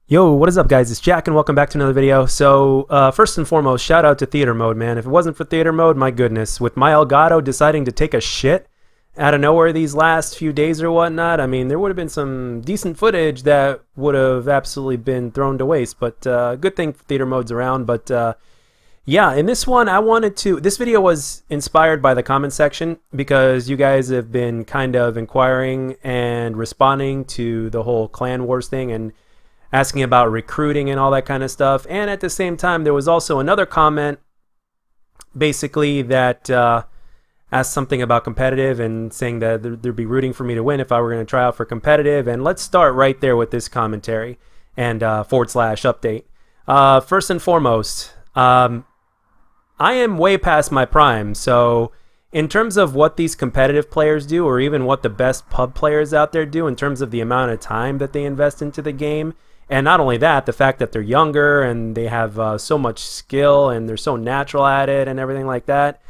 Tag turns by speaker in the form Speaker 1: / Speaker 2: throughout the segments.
Speaker 1: Yo, what is up, guys? It's Jack, and welcome back to another video. So, first and foremost, shout out to Theater Mode, man. If it wasn't for Theater Mode, my goodness, with my Elgato deciding to take a shit out of nowhere these last few days or whatnot, I mean, there would have been some decent footage that would have absolutely been thrown to waste, but good thing Theater Mode's around. But yeah, in this one, this video was inspired by the comment section because you guys have been kind of inquiring and responding to the whole Clan Wars thing and asking about recruiting and all that kind of stuff. And at the same time, there was also another comment basically that asked something about competitive and saying that there'd be rooting for me to win if I were going to try out for competitive. And let's start right there with this commentary and / update. First and foremost, I am way past my prime, so in terms of what these competitive players do, or even what the best pub players out there do in terms of the amount of time that they invest into the game, and not only that, the fact that they're younger and they have so much skill and they're so natural at it and everything like that.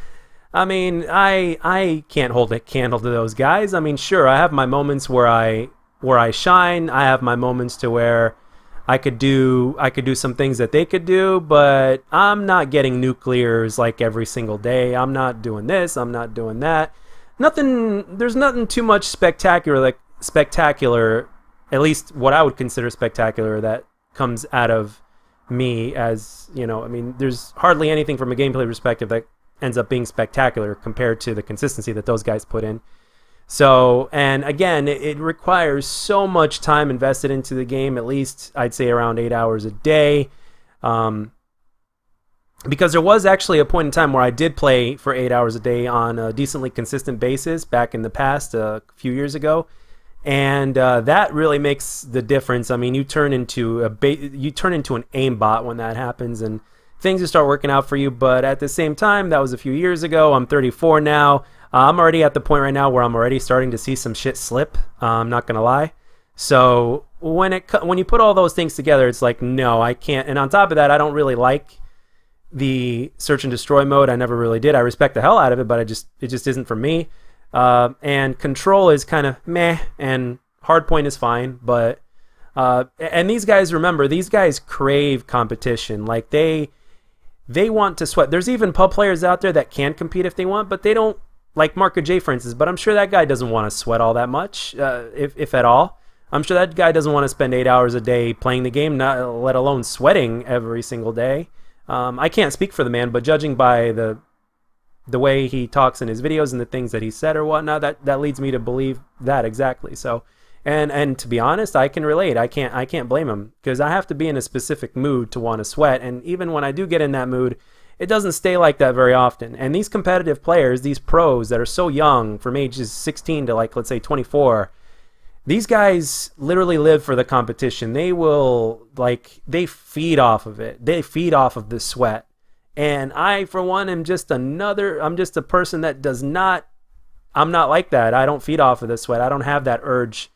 Speaker 1: I mean, I can't hold a candle to those guys. I mean, sure, I have my moments where I shine. I have my moments to where I could do some things that they could do, but I'm not getting nuclears like every single day. I'm not doing this. I'm not doing that. There's nothing too much spectacular, at least what I would consider spectacular, that comes out of me. As you know, I mean, there's hardly anything from a gameplay perspective that ends up being spectacular compared to the consistency that those guys put in. So, and again, it requires so much time invested into the game, at least I'd say around 8 hours a day. Because there was actually a point in time where I did play for 8 hours a day on a decently consistent basis back in the past, a few years ago. And that really makes the difference. I mean, you turn into an aimbot when that happens, and things just start working out for you. But at the same time, that was a few years ago. I'm 34 now. I'm already at the point right now where I'm already starting to see some shit slip. I'm not gonna lie. So when you put all those things together, it's like, no, I can't. And on top of that, I don't really like the search and destroy mode. I never really did. I respect the hell out of it, but it just isn't for me. And control is kind of meh, and hardpoint is fine. But and these guys, remember, these guys crave competition. Like they want to sweat. There's even pub players out there that can compete if they want, but they don't. Like Marco J, for instance, but I'm sure that guy doesn't want to sweat all that much, if at all. I'm sure that guy doesn't want to spend 8 hours a day playing the game, let alone sweating every single day. I can't speak for the man, but judging by the way he talks in his videos and the things that he said or whatnot, that leads me to believe that exactly. So, and to be honest, I can relate. I can't blame him, because I have to be in a specific mood to want to sweat, and even when I do get in that mood, it doesn't stay like that very often. And these competitive players, these pros that are so young, from ages 16 to, like, let's say 24, these guys literally live for the competition. They will, they feed off of it. They feed off of the sweat. And I, for one, I'm just a person that I'm not like that. I don't feed off of the sweat. I don't have that urge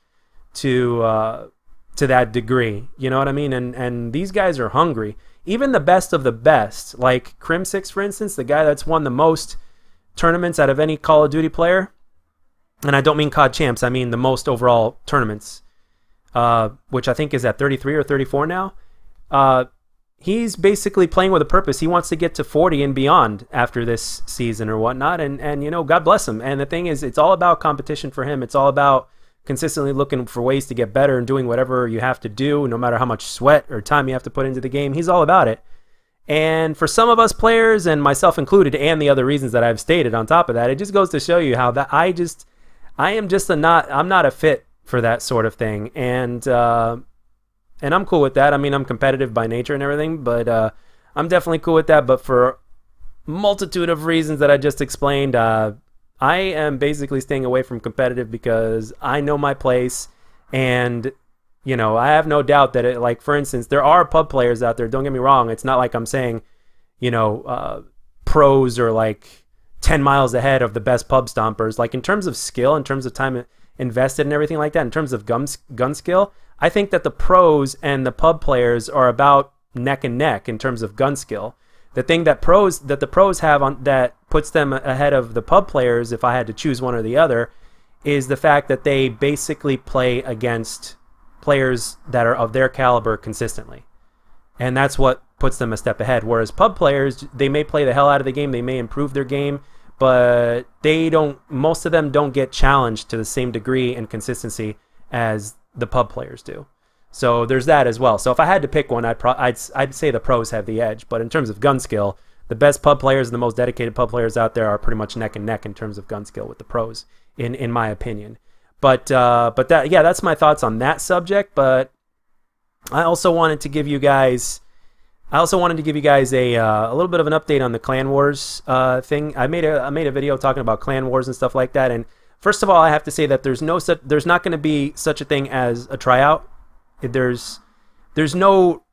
Speaker 1: to that degree. You know what I mean? And these guys are hungry. Even the best of the best, like Crim6, for instance, the guy that's won the most tournaments out of any Call of Duty player, and I don't mean COD champs, I mean the most overall tournaments, which I think is at 33 or 34 now. He's basically playing with a purpose. He wants to get to 40 and beyond after this season or whatnot, and you know, God bless him. And the thing is, it's all about competition for him. It's all about consistently looking for ways to get better and doing whatever you have to do, no matter how much sweat or time you have to put into the game. He's all about it. And for some of us players, and myself included, and the other reasons that I've stated on top of that, it just goes to show you how that I'm not a fit for that sort of thing. And I'm cool with that. I mean, I'm competitive by nature and everything, but I'm definitely cool with that. But for a multitude of reasons that I just explained, I am basically staying away from competitive because I know my place. And you know, I have no doubt that like, for instance, there are pub players out there, don't get me wrong. It's not like I'm saying, you know, pros are like 10 miles ahead of the best pub stompers. Like, in terms of skill, in terms of time invested and everything like that, in terms of gun skill, I think that the pros and the pub players are about neck and neck in terms of gun skill. The thing that the pros have that puts them ahead of the pub players, if I had to choose one or the other, is the fact that they basically play against players that are of their caliber consistently. And that's what puts them a step ahead. Whereas pub players, they may play the hell out of the game, they may improve their game, but most of them don't get challenged to the same degree and consistency as the pub players do. So there's that as well. So if I had to pick one, I'd say the pros have the edge. But in terms of gun skill, the best pub players and the most dedicated pub players out there are pretty much neck and neck in terms of gun skill with the pros, in my opinion. But that's my thoughts on that subject. But I also wanted to give you guys a little bit of an update on the Clan Wars thing. I made a video talking about Clan Wars and stuff like that. And first of all, I have to say that there's not going to be such a thing as a tryout. There's no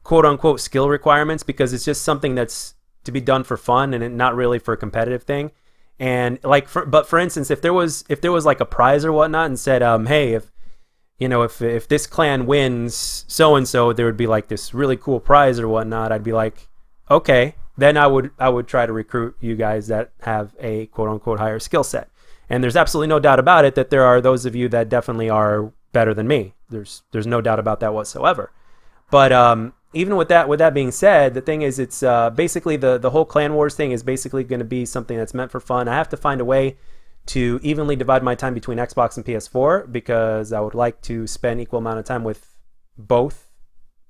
Speaker 1: quote unquote skill requirements, because it's just something that's to be done for fun and not really for a competitive thing. And but for instance, if there was like a prize or whatnot and said, hey, if this clan wins so and so, there would be like this really cool prize or whatnot, I'd be like, okay, then I would try to recruit you guys that have a quote unquote higher skill set. And there's absolutely no doubt about it that there are those of you that definitely are better than me. There's no doubt about that whatsoever. But even with that being said, the thing is, it's basically the whole Clan Wars thing is basically going to be something that's meant for fun. I have to find a way to evenly divide my time between Xbox and PS4, because I would like to spend equal amount of time with both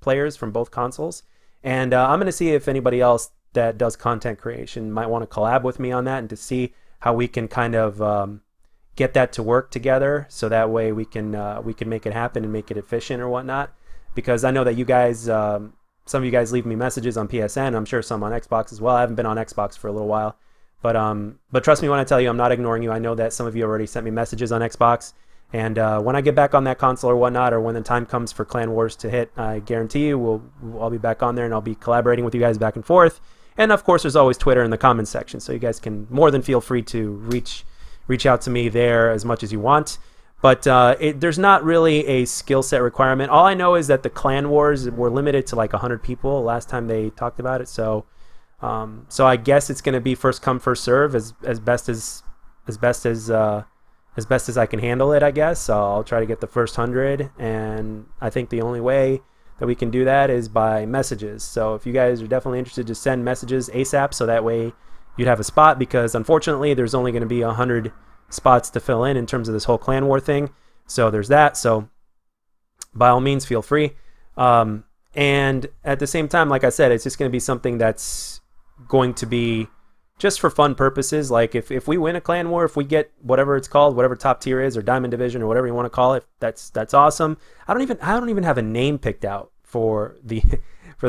Speaker 1: players from both consoles. And I'm going to see if anybody else that does content creation might want to collab with me on that, and to see how we can kind of get that to work together, so that way we can make it happen and make it efficient or whatnot. Because I know that you guys, some of you guys leave me messages on PSN. I'm sure some on Xbox as well. I haven't been on Xbox for a little while. But trust me when I tell you, I'm not ignoring you. I know that some of you already sent me messages on Xbox. And when I get back on that console or whatnot, or when the time comes for Clan Wars to hit, I guarantee you I'll be back on there, and I'll be collaborating with you guys back and forth. And of course, there's always Twitter in the comments section, so you guys can more than feel free to reach out to me there as much as you want. But there's not really a skill set requirement. All I know is that the Clan Wars were limited to like 100 people last time they talked about it. So I guess it's going to be first come first serve as best as I can handle it. I guess so I'll try to get the first 100, and I think the only way that we can do that is by messages. So if you guys are definitely interested, just send messages ASAP, so that way you'd have a spot, because unfortunately there's only going to be 100 spots to fill in terms of this whole Clan War thing. So there's that. So by all means, feel free. And at the same time, like I said, it's just going to be something that's going to be just for fun purposes. Like if we win a Clan War, if we get whatever it's called, whatever top tier is, or Diamond Division, or whatever you want to call it, that's awesome. I don't even have a name picked out for the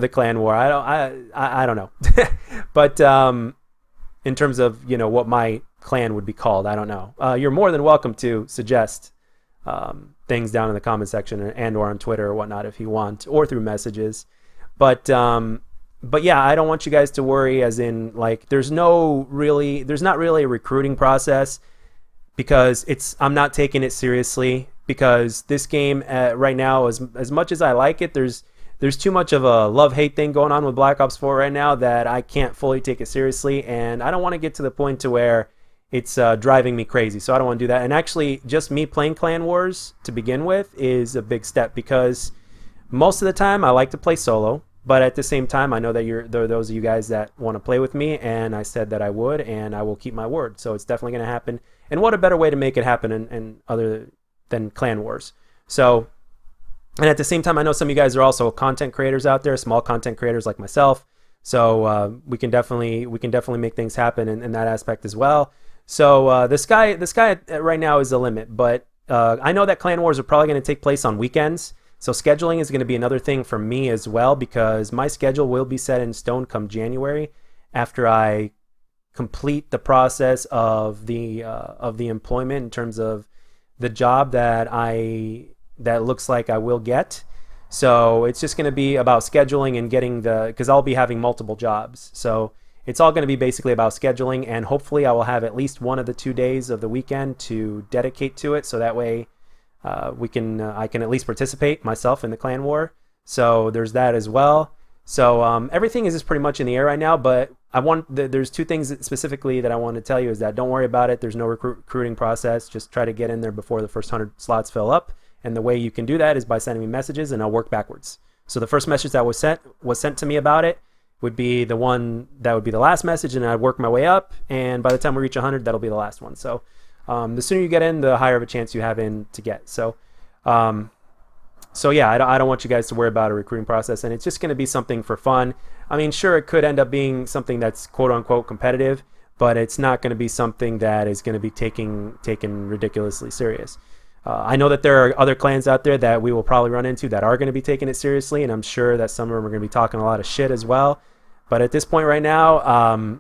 Speaker 1: Clan War. I don't know. But in terms of what my clan would be called, I don't know. You're more than welcome to suggest things down in the comment section and or on Twitter or whatnot if you want, or through messages. But yeah, I don't want you guys to worry, as in like there's not really a recruiting process, because I'm not taking it seriously, because this game right now, as much as I like it, there's too much of a love-hate thing going on with Black Ops 4 right now that I can't fully take it seriously, and I don't want to get to the point to where it's driving me crazy. So I don't want to do that. And actually, just me playing Clan Wars to begin with is a big step, because most of the time I like to play solo, but at the same time I know that there are those of you guys that want to play with me, and I said that I would, and I will keep my word. So it's definitely going to happen. And what a better way to make it happen and other than Clan Wars. So, and at the same time, I know some of you guys are also content creators out there, small content creators like myself. So we can definitely make things happen in that aspect as well. So the sky right now is the limit, but I know that Clan Wars are probably going to take place on weekends. So scheduling is going to be another thing for me as well, because my schedule will be set in stone come January, after I complete the process of the employment in terms of the job that looks like I will get. So it's just going to be about scheduling and getting because I'll be having multiple jobs. So it's all going to be basically about scheduling, and hopefully I will have at least one of the 2 days of the weekend to dedicate to it, so that way I can at least participate myself in the Clan War. So there's that as well. So everything is just pretty much in the air right now, but there's two things specifically that I want to tell you, is that don't worry about it. There's no recruiting process. Just try to get in there before the first 100 slots fill up, And the way you can do that is by sending me messages, and I'll work backwards. So the first message that was sent to me about it would be the one that would be the last message, and I'd work my way up, and by the time we reach 100, that'll be the last one. So the sooner you get in, the higher of a chance you have in to get. So yeah, I don't want you guys to worry about a recruiting process, and it's just going to be something for fun. I mean, sure, it could end up being something that's quote-unquote competitive, but it's not going to be something that is going to be taken ridiculously serious. I know that there are other clans out there that we will probably run into that are going to be taking it seriously, and I'm sure that some of them are going to be talking a lot of shit as well. But at this point right now,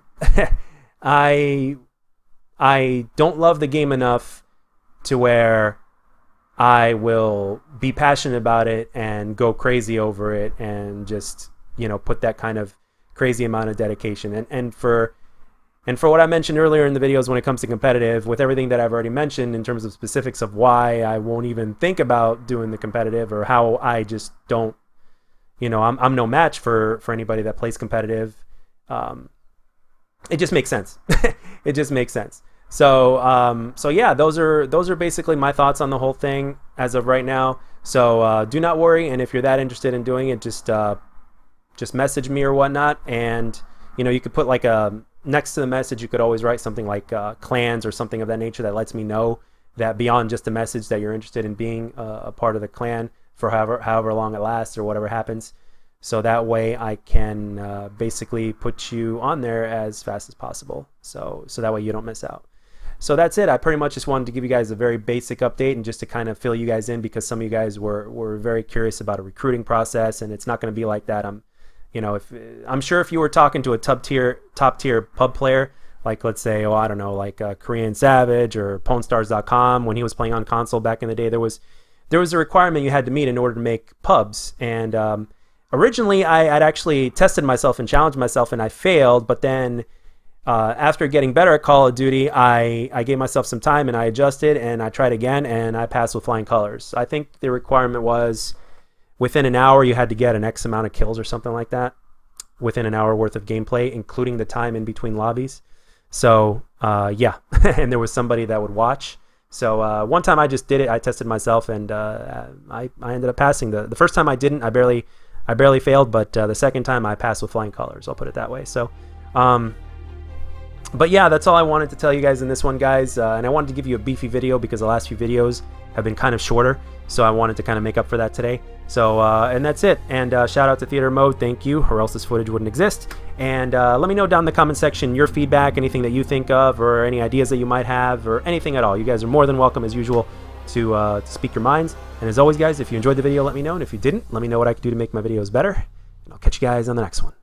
Speaker 1: I don't love the game enough to where I will be passionate about it and go crazy over it and just, you know, put that kind of crazy amount of dedication. And for what I mentioned earlier in the videos when it comes to competitive, with everything that I've already mentioned in terms of specifics of why I won't even think about doing the competitive, or how I just don't, you know, I'm no match for anybody that plays competitive. It just makes sense. It just makes sense. So yeah, those are basically my thoughts on the whole thing as of right now. So do not worry, and if you're that interested in doing it, just message me or whatnot, and you know, you could put like a next to the message, you could always write something like clans or something of that nature that lets me know that beyond just a message that you're interested in being a part of the clan for however long it lasts or whatever happens. So that way I can basically put you on there as fast as possible. So that way you don't miss out. So that's it. I pretty much just wanted to give you guys a very basic update and just to kind of fill you guys in, because some of you guys were very curious about a recruiting process, and it's not going to be like that. I'm sure if you were talking to a top tier pub player, like let's say, I don't know, like Korean Savage or PwnStars.com, when he was playing on console back in the day, there was a requirement you had to meet in order to make pubs. And originally I'd actually tested myself and challenged myself, and I failed. But then after getting better at Call of Duty, I gave myself some time and I adjusted and I tried again, and I passed with flying colors. I think the requirement was within an hour you had to get an X amount of kills or something like that within an hour worth of gameplay, including the time in between lobbies. So yeah, and there was somebody that would watch. So one time I just did it. I tested myself, and I ended up passing. The first time I didn't. I barely failed, but the second time I passed with flying colors. I'll put it that way. So but yeah, that's all I wanted to tell you guys in this one, guys. And I wanted to give you a beefy video because the last few videos have been kind of shorter. So I wanted to kind of make up for that today. So, and that's it. And shout out to Theater Mode. Thank you, or else this footage wouldn't exist. And let me know down in the comment section your feedback, anything that you think of, or any ideas that you might have, or anything at all. You guys are more than welcome, as usual, to speak your minds. And as always, guys, if you enjoyed the video, let me know. And if you didn't, let me know what I could do to make my videos better. And I'll catch you guys on the next one.